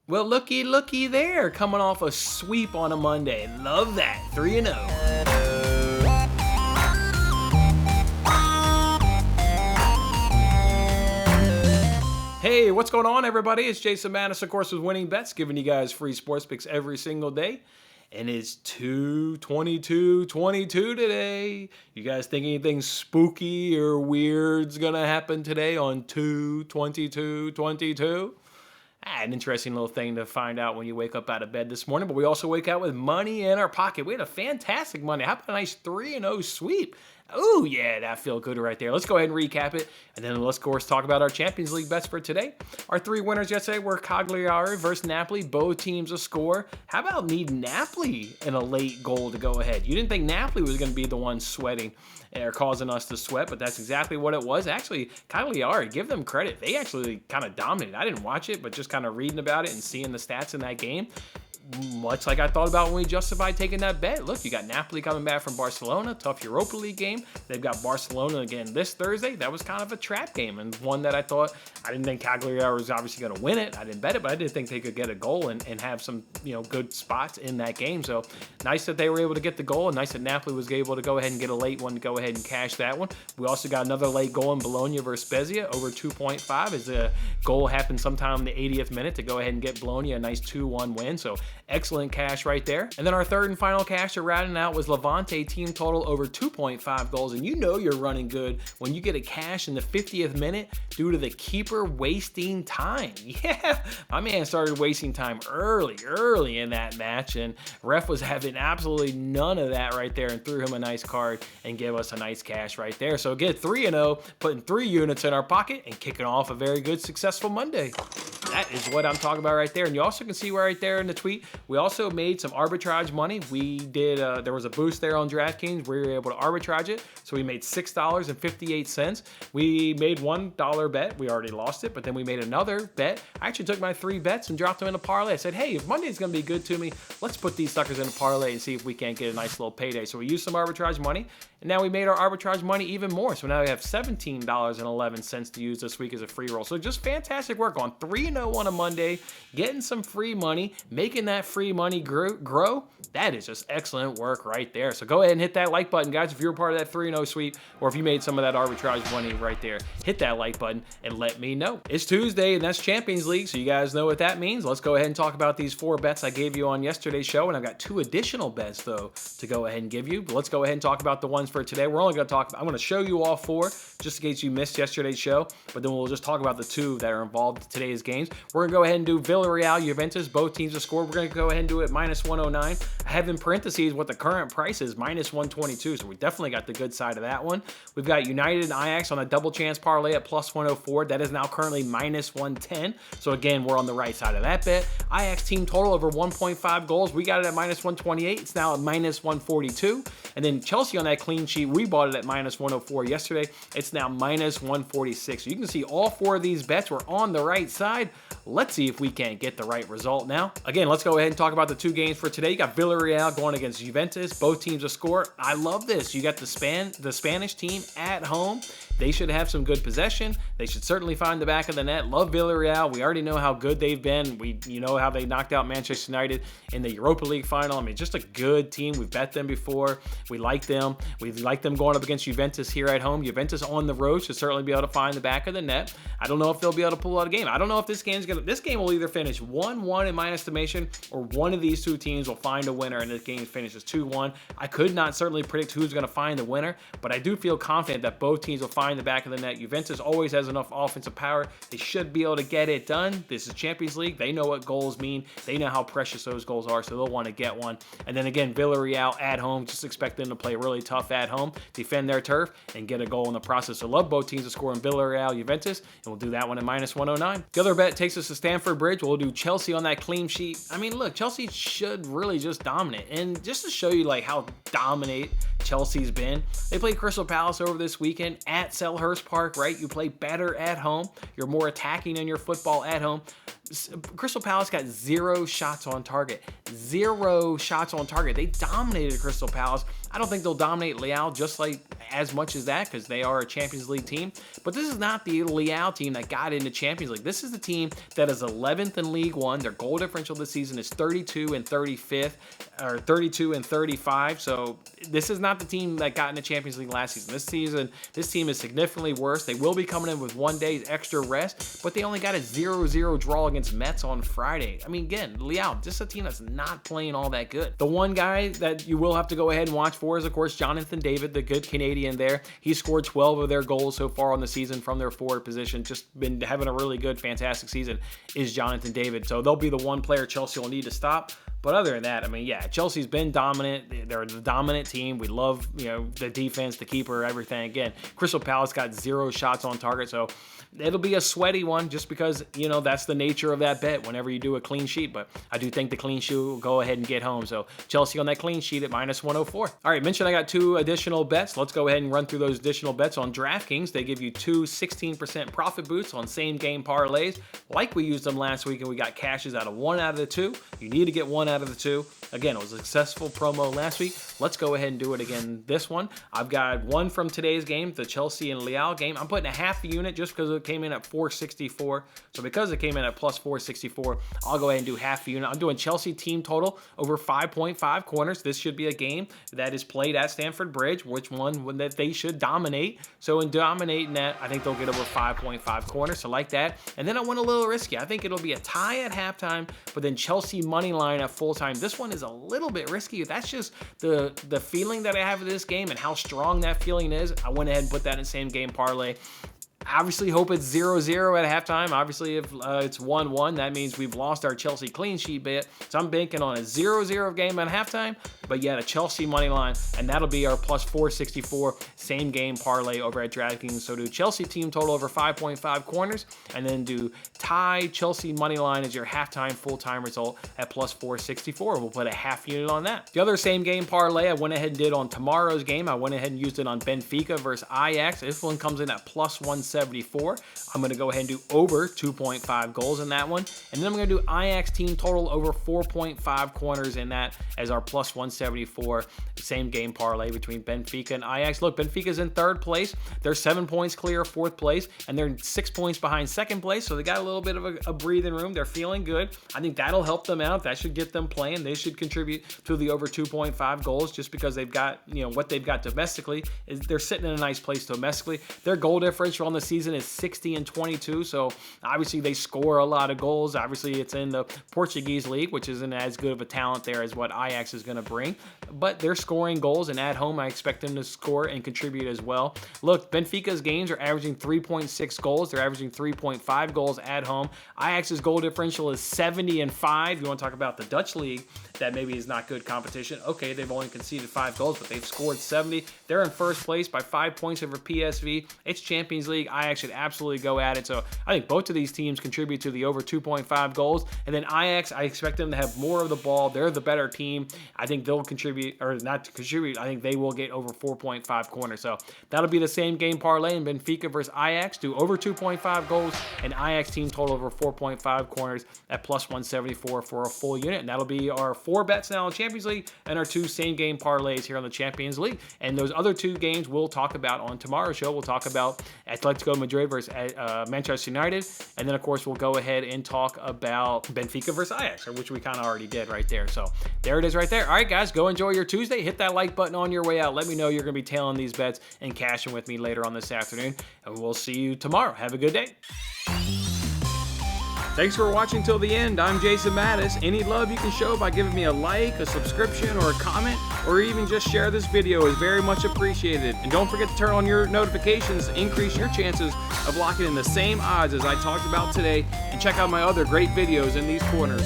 Well, looky there, coming off a sweep on a Monday. Love that, 3-0. Hey, what's going on, everybody? It's Jason Manis, of course, with Winning Bets, giving you guys free sports picks every single day. And it's 2/22/22 today. You guys think anything spooky or weird's gonna happen today on 2/22/22? An interesting little thing to find out when you wake up out of bed this morning. But we also wake up with money in our pocket. We had a fantastic Monday. How about a nice 3-0 sweep? Oh, yeah, that feel good right there. Let's go ahead and recap it. And then let's, of course, talk about our Champions League bets for today. Our three winners yesterday were Cagliari versus Napoli. Both teams a score. How about needing Napoli in a late goal to go ahead? You didn't think Napoli was going to be the one sweating or causing us to sweat, but that's exactly what it was. Actually, Cagliari, give them credit. They actually kind of dominated. I didn't watch it, but just kind of reading about it and seeing the stats in that game, much like I thought about when we justified taking that bet. Look, you got Napoli coming back from Barcelona, tough Europa League game. They've got Barcelona again this Thursday. That was kind of a trap game and one that I didn't think Cagliari was obviously going to win it. I didn't bet it, but I did think they could get a goal and have some good spots in that game. So nice that they were able to get the goal, and nice that Napoli was able to go ahead and get a late one to go ahead and cash that one. We also got another late goal in Bologna versus Spezia, over 2.5 as the goal happened sometime in the 80th minute to go ahead and get Bologna a nice 2-1 win. So excellent cash right there. And then our third and final cash to rounding out was Levante team total over 2.5 goals. And you know you're running good when you get a cash in the 50th minute due to the keeper wasting time. Yeah, my man started wasting time early in that match, and ref was having absolutely none of that right there and threw him a nice card and gave us a nice cash right there. So get 3-0, putting 3 units in our pocket and kicking off a very good, successful Monday. That is what I'm talking about right there. And you also can see right there in the tweet, we also made some arbitrage money. We did, there was a boost there on DraftKings. We were able to arbitrage it. So we made $6.58. We made $1 bet. We already lost it, but then we made another bet. I actually took my 3 bets and dropped them in a parlay. I said, hey, if Monday's going to be good to me, let's put these suckers in a parlay and see if we can't get a nice little payday. So we used some arbitrage money, and now we made our arbitrage money even more. So now we have $17.11 to use this week as a free roll. So just fantastic work on 3-0 on a Monday, getting some free money, making that free money grow. That is just excellent work right there. So go ahead and hit that like button, guys, if you're part of that 3-0 sweep, or if you made some of that arbitrage money right there. Hit that like button and let me know. It's Tuesday, and that's Champions League, so you guys know what that means. Let's go ahead and talk about these 4 bets I gave you on yesterday's show, and I've got 2 additional bets, though, to go ahead and give you. But let's go ahead and talk about the ones for today. We're only going to I'm going to show you all 4, just in case you missed yesterday's show, but then we'll just talk about the 2 that are involved in today's games. We're going to go ahead and do Villarreal, Juventus, both teams to score. We're going to go ahead and do it -109. I have in parentheses what the current price is, -122, so we definitely got the good side of that one. We've got United and Ajax on a double chance parlay at +104. That is now currently -110, so again, we're on the right side of that bet. Ajax team total over 1.5 goals. We got it at -128. It's now at -142. And then Chelsea on that clean sheet, we bought it at -104 yesterday. It's now -146. So you can see all 4 of these bets were on the right side. Let's see if we can't get the right result now. Again, let's go ahead and talk about the 2 games for today. You got Villarreal going against Juventus. Both teams a score. I love this. You got the Spanish team at home. They should have some good possession. They should certainly find the back of the net. Love Villarreal. We already know how good they've been. You know how they knocked out Manchester United in the Europa League final. I mean, just a good team. We've bet them before. We like them. We like them going up against Juventus here at home. Juventus on the road should certainly be able to find the back of the net. I don't know if they'll be able to pull out a game. I don't know if this game will either finish 1-1 in my estimation, or one of these 2 teams will find a winner and this game finishes 2-1. I could not certainly predict who's going to find the winner, but I do feel confident that both teams will find the back of the net. Juventus always has enough offensive power. They should be able to get it done. This is Champions League. They know what goals mean. They know how precious those goals are, so they'll want to get one. And then again, Villarreal at home, just expect them to play really tough at home, defend their turf, and get a goal in the process. So love both teams to score in Villarreal, Juventus, and we'll do that one at -109. The other bet takes us to Stamford Bridge. We'll do Chelsea on that clean sheet. I mean, look, Chelsea should really just dominate. And just to show you like how dominate Chelsea's been, they played Crystal Palace over this weekend at Selhurst Park, right? You play better at home. You're more attacking in your football at home. Crystal Palace got 0 shots on target. 0 shots on target. They dominated Crystal Palace. I don't think they'll dominate Lille just like as much as that because they are a Champions League team. But this is not the Lille team that got into Champions League. This is the team that is 11th in League One. Their goal differential this season is 32 and 35th, or 32 and 35. So this is not the team that got into Champions League last season. This team is significantly worse. They will be coming in with 1 day's extra rest, but they only got a 0-0 draw against Metz on Friday. I mean, again, Lille, this is a team that's not playing all that good. The one guy that you will have to go ahead and watch for is, of course, Jonathan David, the good Canadian there. He scored 12 of their goals so far on the season from their forward position. Just been having a really good, fantastic season is Jonathan David. So they'll be the one player Chelsea will need to stop. But other than that, I mean, yeah, Chelsea's been dominant. They're the dominant team. We love, the defense, the keeper, everything. Again, Crystal Palace got 0 shots on target, so it'll be a sweaty one just because, that's the nature of that bet whenever you do a clean sheet. But I do think the clean sheet will go ahead and get home. So Chelsea on that clean sheet at -104. All right, mentioned I got 2 additional bets. Let's go ahead and run through those additional bets on DraftKings. They give you 2 16% profit boosts on same game parlays like we used them last week, and we got cashes out of 1 out of the 2. You need to get 1 out of the 2. Again, it was a successful promo last week. Let's go ahead and do it again this one. I've got 1 from today's game, the Chelsea and Lille game. I'm putting a half a unit just because it came in at 464. So because it came in at plus 464, I'll go ahead and do half a unit. I'm doing Chelsea team total over 5.5 corners. This should be a game that is played at Stamford Bridge, which one that they should dominate. So in dominating that, I think they'll get over 5.5 corners. So like that. And then I went a little risky. I think it'll be a tie at halftime, but then Chelsea money line at full time. This one is a little bit risky. That's just the feeling that I have of this game and how strong that feeling is. I went ahead and put that in same game parlay. Obviously hope it's 0-0 at halftime. Obviously, if it's 1-1, that means we've lost our Chelsea clean sheet bet. So I'm banking on a 0-0 game at halftime, but yet a Chelsea money line, and that'll be our plus 464 same game parlay over at DraftKings. So do Chelsea team total over 5.5 corners, and then do tie Chelsea money line as your halftime full-time result at plus 464. We'll put a half unit on that. The other same game parlay I went ahead and did on tomorrow's game. I went ahead and used it on Benfica versus Ajax. This one comes in at plus 174. I'm going to go ahead and do over 2.5 goals in that one. And then I'm going to do Ajax team total over 4.5 corners in that as our plus 174 same game parlay between Benfica and Ajax. Look, Benfica's in 3rd place. They're 7 points clear of 4th place, and they're 6 points behind 2nd place. So they got a little bit of a breathing room. They're feeling good. I think that'll help them out. That should get them playing. They should contribute to the over 2.5 goals just because they've got, what they've got domestically. They're sitting in a nice place domestically. Their goal differential on the season is 60 and 22, so obviously they score a lot of goals. Obviously it's in the Portuguese league, which isn't as good of a talent there as what Ajax is going to bring, but they're scoring goals, and at home I expect them to score and contribute as well. Look, Benfica's games are averaging 3.6 goals. They're averaging 3.5 goals at home. Ajax's goal differential is 70 and 5. You want to talk about the Dutch league that maybe is not good competition. Okay, they've only conceded 5 goals, but they've scored 70. They're in 1st place by 5 points over PSV. It's Champions League. Ajax should absolutely go at it. So I think both of these teams contribute to the over 2.5 goals. And then Ajax, I expect them to have more of the ball. They're the better team. I think they'll contribute, or not to contribute, I think they will get over 4.5 corners. So that'll be the same game parlay in Benfica versus Ajax. Do over 2.5 goals and Ajax team total over 4.5 corners at plus 174 for a full unit. And that'll be our 4 bets now in Champions League and our 2 same game parlays here on the Champions League. And those other 2 games we'll talk about on tomorrow's show. We'll talk about Atletico Madrid versus Manchester United, and then of course we'll go ahead and talk about Benfica versus Ajax, which we kind of already did right there. So there it is right there. All right, guys, go enjoy your Tuesday. Hit that like button on your way out. Let me know you're going to be tailing these bets and cashing with me later on this afternoon, and we'll see you tomorrow. Have a good day. Thanks for watching till the end. I'm Jason Mattis. Any love you can show by giving me a like, a subscription, or a comment, or even just share this video is very much appreciated. And don't forget to turn on your notifications to increase your chances of locking in the same odds as I talked about today, and check out my other great videos in these corners.